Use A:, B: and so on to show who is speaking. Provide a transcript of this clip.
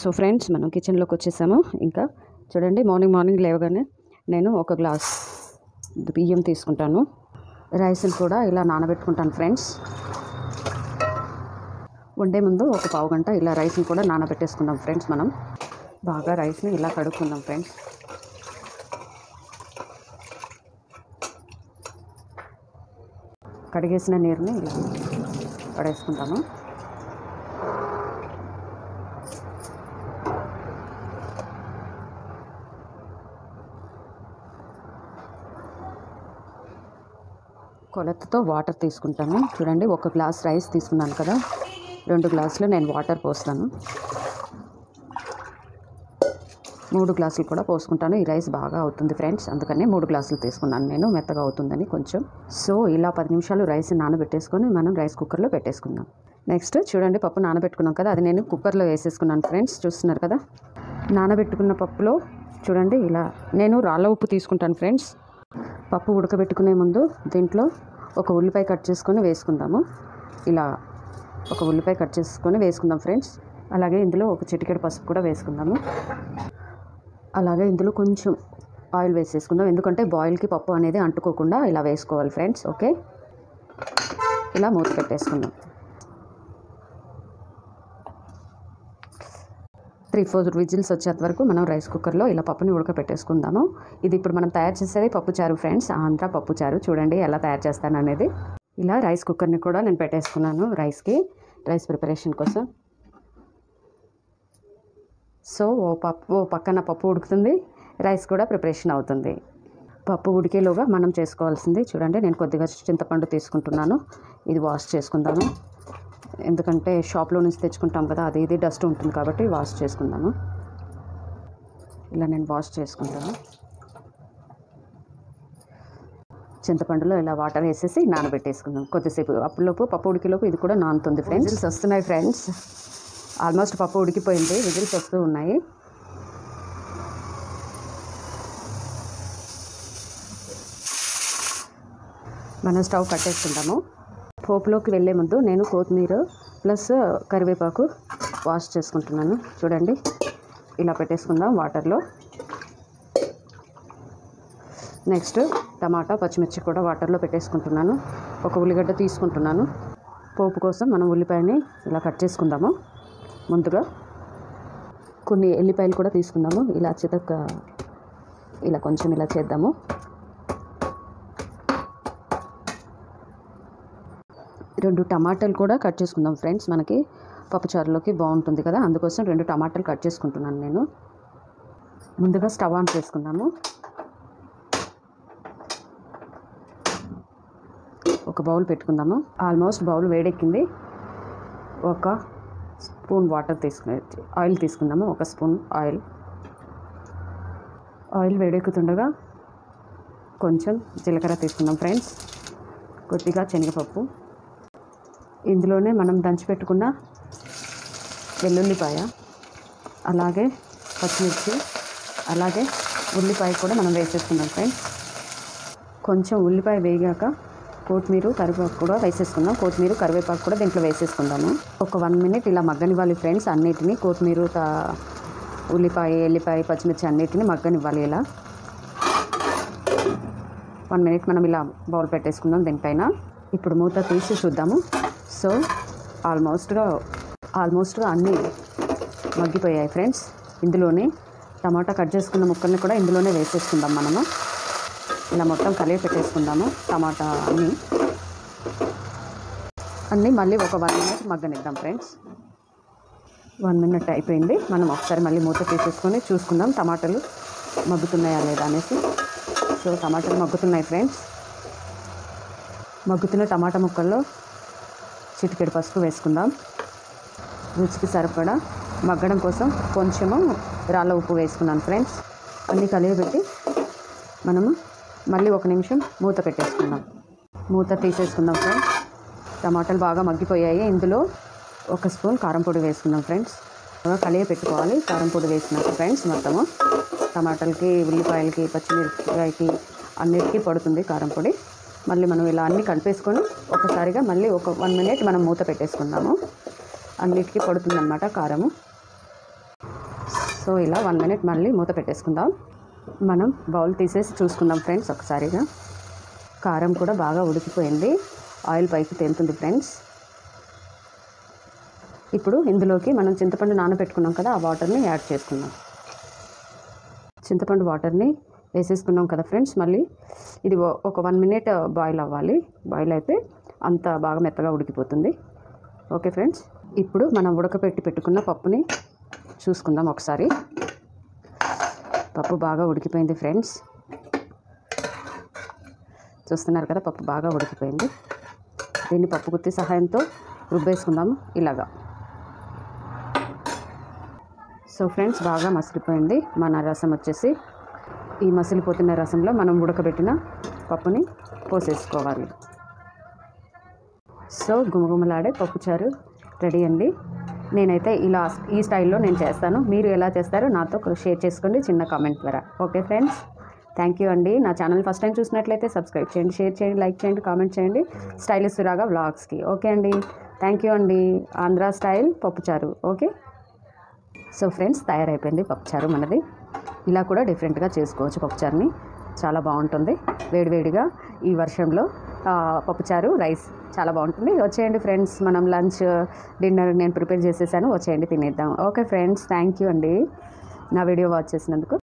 A: So friends మనం కిచెన్లోకి వచ్చేసాము. ఇంకా చూడండి, మార్నింగ్ లేవగానే నేను ఒక గ్లాస్ బియ్యం తీసుకుంటాను. రైస్ని కూడా ఇలా నానబెట్టుకుంటాను ఫ్రెండ్స్. వండే ముందు ఒక పావు గంట ఇలా రైస్ని కూడా నానబెట్టేసుకుందాం ఫ్రెండ్స్. మనం బాగా రైస్ని ఇలా కడుక్కుందాం ఫ్రెండ్స్. కడిగేసిన నీరుని ఇలా పడేసుకుంటాము. కొలతతో వాటర్ తీసుకుంటాను. చూడండి, ఒక గ్లాస్ రైస్ తీసుకున్నాను కదా, 2 గ్లాసులు నేను వాటర్ పోస్తాను. 3 గ్లాసులు కూడా పోసుకుంటాను. ఈ రైస్ బాగా అవుతుంది ఫ్రెండ్స్, అందుకని 3 గ్లాసులు తీసుకున్నాను నేను, మెత్తగా అవుతుందని కొంచెం. సో ఇలా 10 నిమిషాలు రైస్ నానబెట్టేసుకొని మనం రైస్ కుక్కర్లో పెట్టేసుకుందాం. నెక్స్ట్ చూడండి, పప్పు నానబెట్టుకున్నాం కదా, అది నేను కుక్కర్లో వేసేసుకున్నాను ఫ్రెండ్స్. చూస్తున్నారు కదా, నానబెట్టుకున్న పప్పులో చూడండి ఇలా నేను రాళ్ళ ఉప్పు తీసుకుంటాను ఫ్రెండ్స్. పప్పు ఉడకబెట్టుకునే ముందు దీంట్లో ఒక ఉల్లిపాయ కట్ చేసుకొని వేసుకుందాము. ఇలా ఒక ఉల్లిపాయ కట్ చేసుకొని వేసుకుందాం ఫ్రెండ్స్. అలాగే ఇందులో ఒక చిటికెడు పసుపు కూడా వేసుకుందాము. అలాగే ఇందులో కొంచెం ఆయిల్ వేసేసుకుందాం, ఎందుకంటే బాయిల్కి పప్పు అనేది అంటుకోకుండా ఇలా వేసుకోవాలి ఫ్రెండ్స్. ఓకే, ఇలా మూత పెట్టేసుకుందాం. 3-4 విజిల్స్ వచ్చేంత వరకు మనం రైస్ కుక్కర్లో ఇలా పప్పుని ఉడకపెట్టేసుకుందాము. ఇది ఇప్పుడు మనం తయారు చేసేది పప్పుచారు ఫ్రెండ్స్, ఆంధ్ర పప్పుచారు. చూడండి ఎలా తయారు చేస్తాను అనేది. ఇలా రైస్ కుక్కర్ని కూడా నేను పెట్టేసుకున్నాను రైస్ ప్రిపరేషన్ కోసం. సో ఓ పక్కన పప్పు ఉడుకుతుంది, రైస్ కూడా ప్రిపరేషన్ అవుతుంది. పప్పు ఉడికేలోగా మనం చేసుకోవాల్సింది చూడండి, నేను కొద్దిగా చింతపండు తీసుకుంటున్నాను. ఇది వాష్ చేసుకుందాము, ఎందుకంటే షాప్లో నుంచి తెచ్చుకుంటాం కదా, అది ఇది డస్ట్ ఉంటుంది కాబట్టి వాష్ చేసుకుందాము. ఇలా నేను వాష్ చేసుకుంటాను. చింతపండులో ఇలా వాటర్ వేసేసి నానబెట్టేసుకుందాం కొద్దిసేపు. అప్పులోపు పప్పు ఉడికేలోపు ఇది కూడా నానుతుంది ఫ్రెండ్స్. విజిల్స్ వస్తున్నాయి ఫ్రెండ్స్, ఆల్మోస్ట్ పప్పు ఉడికిపోయింది, విజిల్స్ వస్తూ ఉన్నాయి. మనం స్టవ్ కట్టేసుకుంటాము. పోపులోకి వెళ్ళే ముందు నేను కొత్తిమీర ప్లస్ కరివేపాకు వాష్ చేసుకుంటున్నాను. చూడండి, ఇలా పెట్టేసుకుందాం వాటర్లో. నెక్స్ట్ టమాటా పచ్చిమిర్చి కూడా వాటర్లో పెట్టేసుకుంటున్నాను. ఒక ఉల్లిగడ్డ తీసుకుంటున్నాను. పోపు కోసం మనం ఉల్లిపాయని ఇలా కట్ చేసుకుందాము. ముందుగా కొన్ని ఎల్లిపాయలు కూడా తీసుకుందాము. ఇలా ఇలా కొంచెం ఇలా చేద్దాము. రెండు టమాటాలు కూడా కట్ చేసుకుందాం ఫ్రెండ్స్, మనకి పప్పుచారులోకి బాగుంటుంది కదా, అందుకోసం 2 టమాటాలు కట్ చేసుకుంటున్నాను నేను. ముందుగా స్టవ్ ఆన్ చేసుకుందాము. ఒక బౌల్ పెట్టుకుందాము. ఆల్మోస్ట్ బౌల్ వేడెక్కింది. ఒక స్పూన్ ఆయిల్ తీసుకుందాము. ఒక స్పూన్ ఆయిల్ వేడెక్కుతుండగా కొంచెం జీలకర్ర తీసుకుందాం ఫ్రెండ్స్, కొద్దిగా శనగపప్పు, ఇందులోనే మనం దంచిపెట్టుకున్న వెల్లుల్లిపాయ, అలాగే పచ్చిమిర్చి, అలాగే ఉల్లిపాయ కూడా మనం వేసేసుకుందాం ఫ్రెండ్స్. కొంచెం ఉల్లిపాయ వేగాక కొత్తిమీర కరివేపాకు కూడా వేసేసుకుందాం. కొత్తిమీర కరివేపాకు కూడా దీంట్లో వేసేసుకుందాము. ఒక 1 మినిట్ ఇలా మగ్గనివ్వాలి ఫ్రెండ్స్. అన్నిటినీ కొత్తిమీర, ఉల్లిపాయ, ఎల్లిపాయ, పచ్చిమిర్చి అన్నిటిని మగ్గనివ్వాలి. ఇలా 1 మినిట్ మనం ఇలా బౌల్ పెట్టేసుకుందాం దీనిపైన. ఇప్పుడు మూత తీసి చూద్దాము. సో ఆల్మోస్ట్గా అన్నీ మగ్గిపోయాయి ఫ్రెండ్స్. ఇందులోనే టమాటా కట్ చేసుకున్న ముక్కల్ని కూడా ఇందులోనే వేసేసుకుందాం మనము. ఇలా మొత్తం కలిపి పెట్టేసుకుందాము. టమాటా అన్నీ మళ్ళీ ఒక 1 మినిట్ మగ్గనిద్దాం ఫ్రెండ్స్. 1 మినిట్ అయిపోయింది. మనం ఒకసారి మళ్ళీ మూత తీసేసుకొని చూసుకుందాం టమాటాలు మగ్గుతున్నాయా లేదా అనేసి. సో టమాటాలు మగ్గుతున్నాయి ఫ్రెండ్స్. మగ్గుతున్న టమాటా ముక్కల్లో చిటికెడు పసుపు వేసుకుందాం. రుచికి సరిపడా మగ్గడం కోసం కొంచెము రాళ్ళ ఉప్పు వేసుకున్నాను ఫ్రెండ్స్. అన్నీ కలియబెట్టి మనము మళ్ళీ 1 నిమిషం మూత పెట్టేసుకుందాం. మూత తీసేసుకుందాం ఫ్రెండ్స్. టమాటాలు బాగా మగ్గిపోయాయి. ఇందులో 1 స్పూన్ కారం పొడి వేసుకుందాం ఫ్రెండ్స్. బాగా కలియ పెట్టుకోవాలి కారం పొడి వేసినట్టు ఫ్రెండ్స్. మొత్తము టమాటాలకి, ఉల్లిపాయలకి, పచ్చిమిరపకాయకి అన్నిటికీ పడుతుంది కారం పొడి. మళ్ళీ మనం ఇలా అన్నీ కలిపేసుకొని ఒకసారిగా మళ్ళీ ఒక 1 మినిట్ మనం మూత పెట్టేసుకుందాము. అన్నిటికీ పడుతుందన్నమాట కారము. సో ఇలా 1 మినిట్ మళ్ళీ మూత పెట్టేసుకుందాం. మనం బౌల్ తీసేసి చూసుకుందాం ఫ్రెండ్స్ ఒకసారిగా. కారం కూడా బాగా ఉడికిపోయింది, ఆయిల్ పైకి తేలుతుంది ఫ్రెండ్స్. ఇప్పుడు ఇందులోకి మనం చింతపండు నానబెట్టుకున్నాం కదా, ఆ వాటర్ని యాడ్ చేసుకుందాం. చింతపండు వాటర్ని వేసేసుకున్నాం కదా ఫ్రెండ్స్. మళ్ళీ ఇది ఒక 1 మినిట్ బాయిల్ అవ్వాలి. బాయిల్ అయితే అంత బాగా మెత్తగా ఉడికిపోతుంది. ఓకే ఫ్రెండ్స్, ఇప్పుడు మనం ఉడకపెట్టి పెట్టుకున్న పప్పుని చూసుకుందాం ఒకసారి. పప్పు బాగా ఉడికిపోయింది ఫ్రెండ్స్. చూస్తున్నారు కదా, పప్పు బాగా ఉడికిపోయింది. దీన్ని పప్పు గుత్తి సహాయంతో రుబ్బేసుకుందాము ఇలాగా. సో ఫ్రెండ్స్, బాగా మసిలిపోయింది మన రసం వచ్చేసి. ఈ మసిలిపోతున్న రసంలో మనం ఉడకబెట్టిన పప్పుని పోసేసుకోవాలి. సో గుమగుమలాడే పప్పుచారు రెడీ అండి. నేనైతే ఇలా ఈ స్టైల్లో నేను చేస్తాను. మీరు ఎలా చేస్తారో నాతో షేర్ చేసుకోండి చిన్న కామెంట్ ద్వారా. ఓకే ఫ్రెండ్స్, థ్యాంక్ యూ అండి. నా ఛానల్ ఫస్ట్ టైం చూసినట్లయితే సబ్స్క్రైబ్ చేయండి, షేర్ చేయండి, లైక్ చేయండి, కామెంట్ చేయండి స్టైలిష్ సురాగా వ్లాగ్స్కి. ఓకే అండి, థ్యాంక్ యూ అండి. ఆంధ్ర స్టైల్ పప్పుచారు. ఓకే. సో ఫ్రెండ్స్, తయారైపోయింది పప్పుచారు మనది. ఇలా కూడా డిఫరెంట్గా చేసుకోవచ్చు పప్పుచారుని, చాలా బాగుంటుంది. వేడివేడిగా ఈ వర్షంలో పప్పుచారు రైస్ చాలా బాగుంటుంది. వచ్చేయండి ఫ్రెండ్స్, మనం లంచ్ డిన్నర్ నేను ప్రిపేర్ చేసేసాను, వచ్చేయండి తినేద్దాం. ఓకే ఫ్రెండ్స్, థ్యాంక్ యూ అండి నా వీడియో వాచ్ చేసినందుకు.